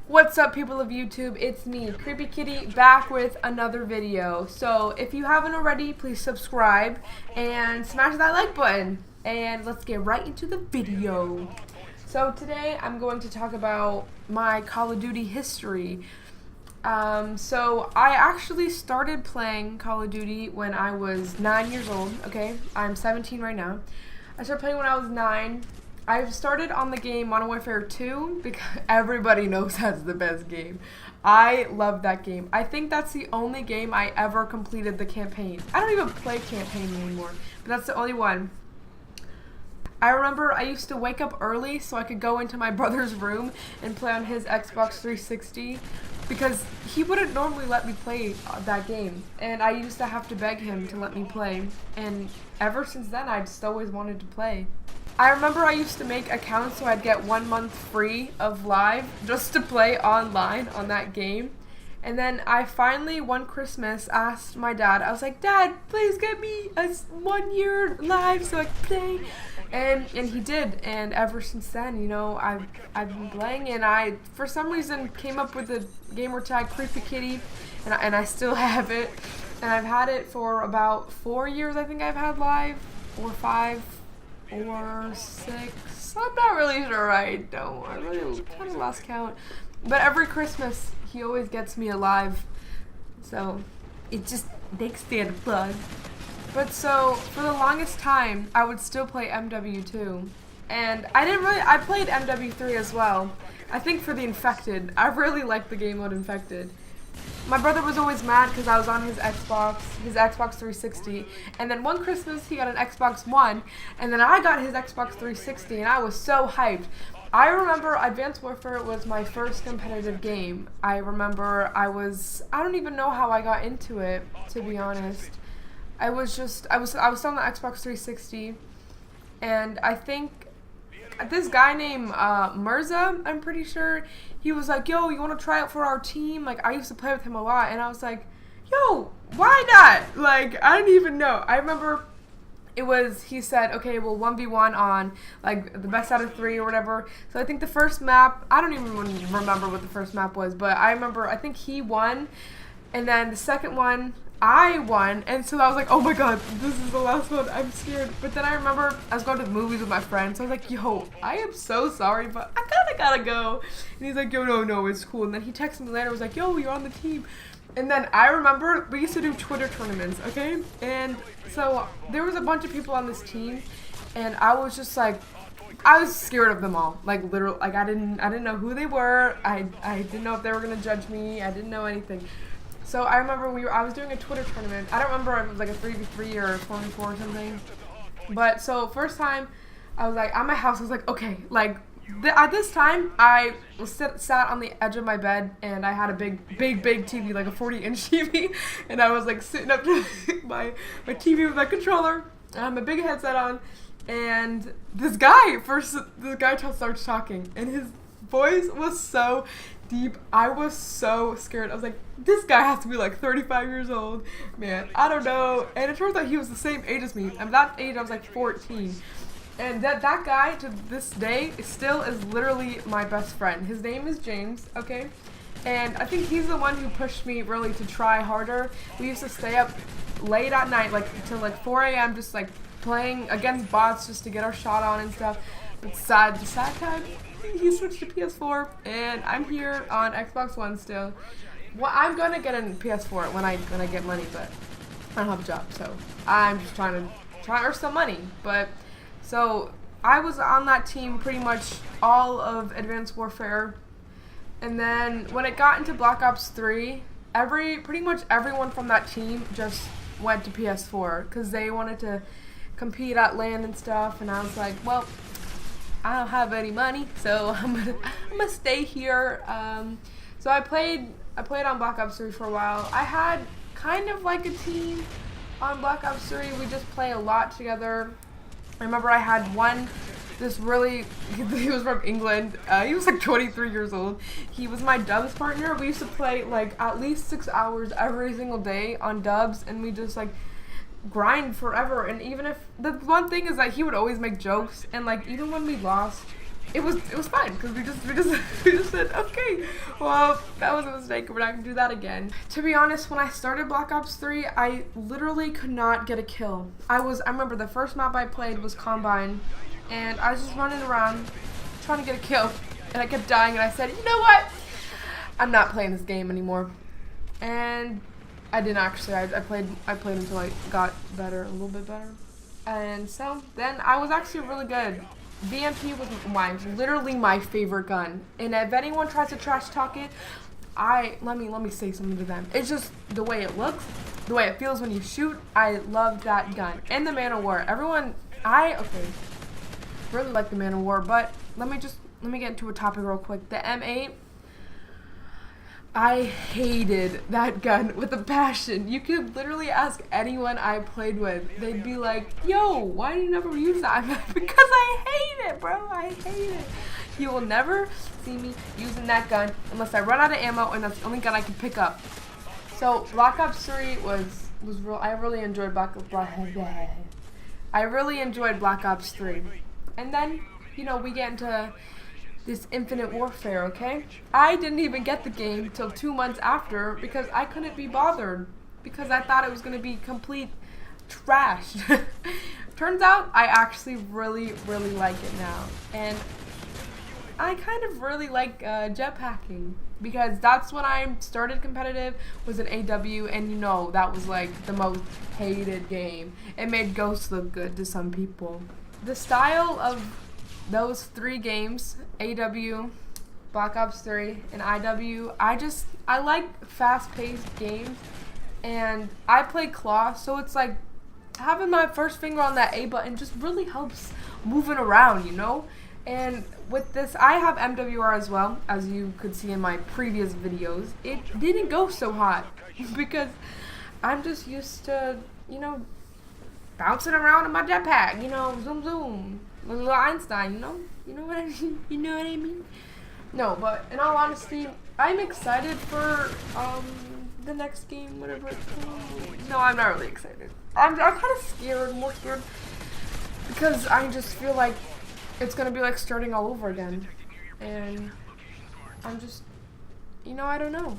What's up, people of YouTube? It's me, Creepy Kitty, back with another video. So if you haven't already, please subscribe and smash that like button. And let's get right into the video. So today I'm going to talk about my Call of Duty history. So I actually started playing Call of Duty when I was 9 years old, okay? I'm 17 right now. I started playing when I was 9. I started on the game Modern Warfare 2 because everybody knows that's the best game. I love that game. I think that's the only game I ever completed the campaign. I don't even play campaign anymore, but that's the only one. I remember I used to wake up early so I could go into my brother's room and play on his Xbox 360 because he wouldn't normally let me play that game, and I used to have to beg him to let me play, and ever since then I just always wanted to play. I remember I used to make accounts so I'd get 1 month free of live just to play online on that game. And then I finally, one Christmas, asked my dad, I was like, "Dad, please get me a 1 year live so I can play." And he did, and ever since then, you know, I've been playing, and I, for some reason, came up with the gamer tag Creepy Kitty, and I still have it. And I've had it for about 4 years, I think I've had live, or 5. Or 6. I'm not really sure. I really kind of lost count. But every Christmas, he always gets me alive. So it just makes the plug. But so for the longest time, I would still play MW2, and I played MW3 as well. I think for the Infected. I really liked the game mode Infected. My brother was always mad because I was on his Xbox 360, and then one Christmas he got an Xbox One, and then I got his Xbox 360, and I was so hyped. I remember Advanced Warfare was my first competitive game. I don't even know how I got into it, to be honest. I was still on the Xbox 360, and I think this guy named Mirza, I'm pretty sure, he was like, "Yo, you want to try out for our team?" Like, I used to play with him a lot, and I was like, "Yo, why not?" Like, I didn't even know. I remember he said, "Okay, well, 1v1 on, like, the best out of 3 or whatever." So I think the first map, I don't even remember what the first map was, but I think he won, and then the second one, I won, and so I was like, "Oh my god, this is the last one, I'm scared." But then I remember I was going to the movies with my friends, so I was like, "Yo, I am so sorry, but I kinda gotta go." And he's like, "Yo, no, it's cool." And then he texted me later, was like, "Yo, you're on the team." And then I remember we used to do Twitter tournaments, okay? And so there was a bunch of people on this team, and I was just like, I was scared of them all. Like, literally, like, I didn't know who they were. I didn't know if they were gonna judge me. I didn't know anything. So I remember I was doing a Twitter tournament. I don't remember if it was like a 3v3 or a 4v4 or something. But so first time, I was like, at my house, I was like, okay, like, at this time, I was sat on the edge of my bed, and I had a big TV, like a 40-inch TV, and I was like sitting up to my TV with my controller, and I had my big headset on, and this guy starts talking, and his voice was so deep. I was so scared. I was like, this guy has to be like 35 years old. Man, I don't know. And it turns out he was the same age as me. At that age, I was like 14. And that guy, to this day, still is literally my best friend. His name is James, okay? And I think he's the one who pushed me really to try harder. We used to stay up late at night, like till like 4 a.m. just like playing against bots just to get our shot on and stuff. But sad time, he switched to PS4, and I'm here on Xbox One still. Well, I'm gonna get a PS4 when I get money, but I don't have a job, so I'm just trying to earn some money. But so I was on that team pretty much all of Advanced Warfare, and then when it got into Black Ops 3, pretty much everyone from that team just went to PS4 because they wanted to compete at LAN and stuff, and I was like, well, I don't have any money, so I'm gonna stay here. So I played on Black Ops 3 for a while. I had kind of like a team on Black Ops 3. We just play a lot together. I remember I had he was from England. He was like 23 years old. He was my dubs partner. We used to play like at least 6 hours every single day on dubs, and we just like grind forever. And even if the one thing is that he would always make jokes, and like even when we lost, it was fine because we just said, okay, well, that was a mistake. We're not gonna do that again. To be honest, when I started Black Ops 3, I literally could not get a kill. I remember the first map I played was Combine, and I was just running around trying to get a kill, and I kept dying, and I said, you know what? I'm not playing this game anymore. And I didn't actually. I played until I got better, a little bit better. And so then I was actually really good. VMP was literally my favorite gun. And if anyone tries to trash talk it, let me say something to them. It's just the way it looks, the way it feels when you shoot. I love that gun. And the Man of War. Really like the Man of War, but let me get into a topic real quick. The M8, I hated that gun with a passion. You could literally ask anyone I played with. They'd be like, yo, why do you never use that? Because I hate it, bro. I hate it. You will never see me using that gun unless I run out of ammo, and that's the only gun I can pick up. So Black Ops 3 was real. I really enjoyed Black Ops 3. And then, we get into this Infinite Warfare, okay? I didn't even get the game till 2 months after because I couldn't be bothered because I thought it was going to be complete trash. Turns out I actually really, really like it now. And I kind of really like jetpacking because that's when I started competitive, was an AW, and that was like the most hated game. It made Ghost look good to some people. The style of those 3 games, AW, Black Ops 3, and IW, I like fast-paced games, and I play Claw, so it's like having my first finger on that A button just really helps moving around, And with this, I have MWR as well, as you could see in my previous videos. It didn't go so hot because I'm just used to, bouncing around in my jetpack, zoom zoom. Little Einstein, you know what I mean? You know what I mean? No, but in all honesty, I'm excited for the next game, whatever it's called. No, I'm not really excited. I'm kind of scared, more scared, because I just feel like it's gonna be like starting all over again, and I'm just, I don't know.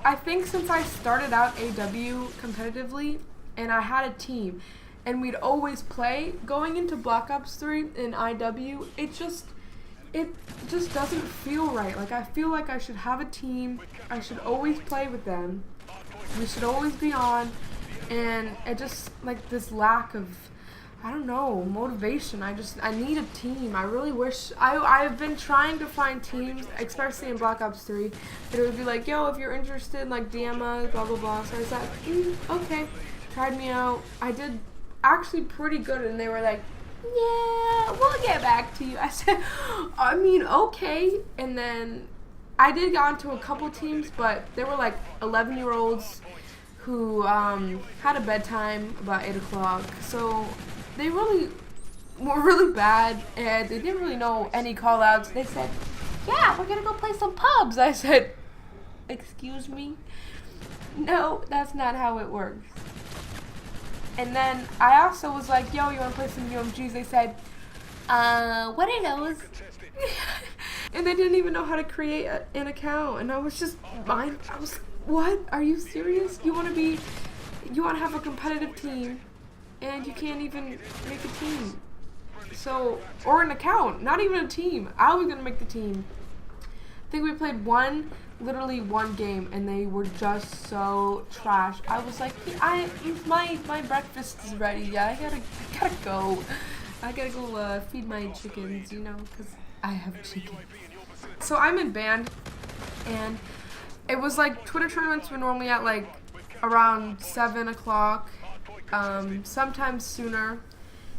I think since I started out AW competitively, and I had a team, and we'd always play, going into Black Ops 3 in IW, it just doesn't feel right. Like, I feel like I should have a team, I should always play with them, we should always be on, and it just, like, this lack of, I don't know, motivation. I need a team. I really wish, I've been trying to find teams, especially in Black Ops 3, that it would be like, yo, if you're interested, like, DM us, blah, blah, blah. So I was like, okay, tried me out. I did actually pretty good, and they were like, yeah, we'll get back to you. I said, okay. And then I did get onto a couple teams, but they were like 11-year-olds who had a bedtime about 8 o'clock. So they really were really bad, and they didn't really know any call-outs. They said, yeah, we're going to go play some pubs. I said, excuse me? No, that's not how it works. And then I also was like, yo, you want to play some UMGs? They said, what are those? And they didn't even know how to create an account. And I was just, I was, what? Are you serious? You want to have a competitive team, and you can't even make a team. So, or an account, not even a team. I was going to make the team. I think we played literally one game, and they were just so trash. I was like, my breakfast is ready. Yeah, I gotta go. I gotta go feed my chickens, because I have chickens. So I'm in band, and it was like Twitter tournaments were normally at like around 7 o'clock, sometimes sooner.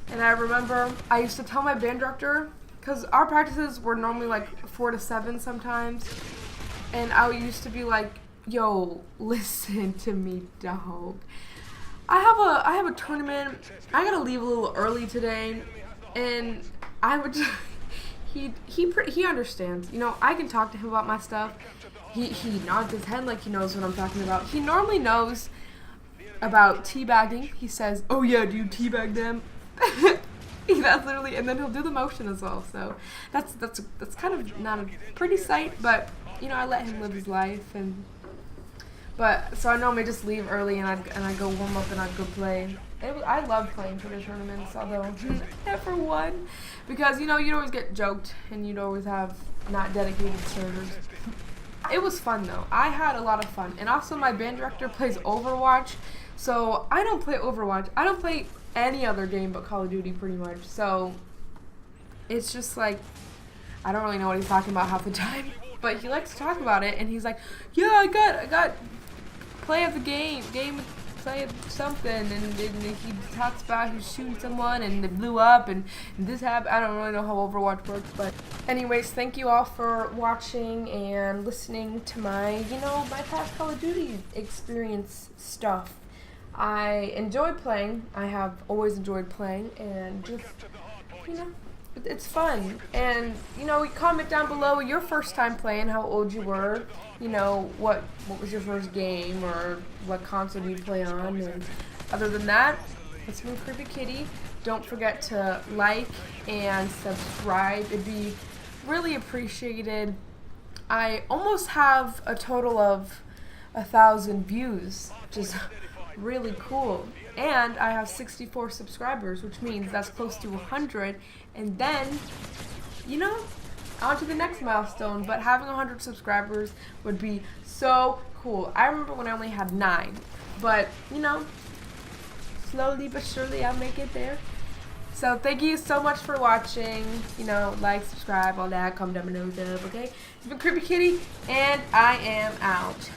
And I remember I used to tell my band director, because our practices were normally like 4 to 7 sometimes. And I used to be like, yo, listen to me, dog. I have a tournament. I gotta leave a little early today. And I would just, he understands. I can talk to him about my stuff. He nods his head like he knows what I'm talking about. He normally knows about teabagging. He says, oh yeah, do you teabag them? That's literally, and then he'll do the motion as well. So that's kind of not a pretty sight, but you know, I let him live his life. And but so I normally just leave early and I go warm up and I go play. I love playing for the tournaments, although never won, because you know you'd always get joked and you'd always have not dedicated servers. It was fun though. I had a lot of fun, and also my band director plays Overwatch, so I don't play Overwatch. I don't play any other game but Call of Duty pretty much. So it's just like I don't really know what he's talking about half the time, but he likes to talk about it, and he's like, "Yeah, I got play of the game, play of something," and he talks about who's shooting someone and they blew up and this happened. I don't really know how Overwatch works, but anyways, thank you all for watching and listening to my, you know, my past Call of Duty experience stuff. I enjoy playing. I have always enjoyed playing, and just, you know, it's fun. And you know, comment down below your first time playing, how old you were, you know, what was your first game, or what console do you play on. And other than that, it's me, Creepy Kitty. Don't forget to like and subscribe. It'd be really appreciated. I almost have a total of 1,000 views, which is really cool. And I have 64 subscribers, which means that's close to 100. And then, you know, on to the next milestone. But having 100 subscribers would be so cool. I remember when I only had 9. But, you know, slowly but surely I'll make it there. So thank you so much for watching. You know, like, subscribe, all that. Comment down below, okay? It's been Creepy Kitty, and I am out.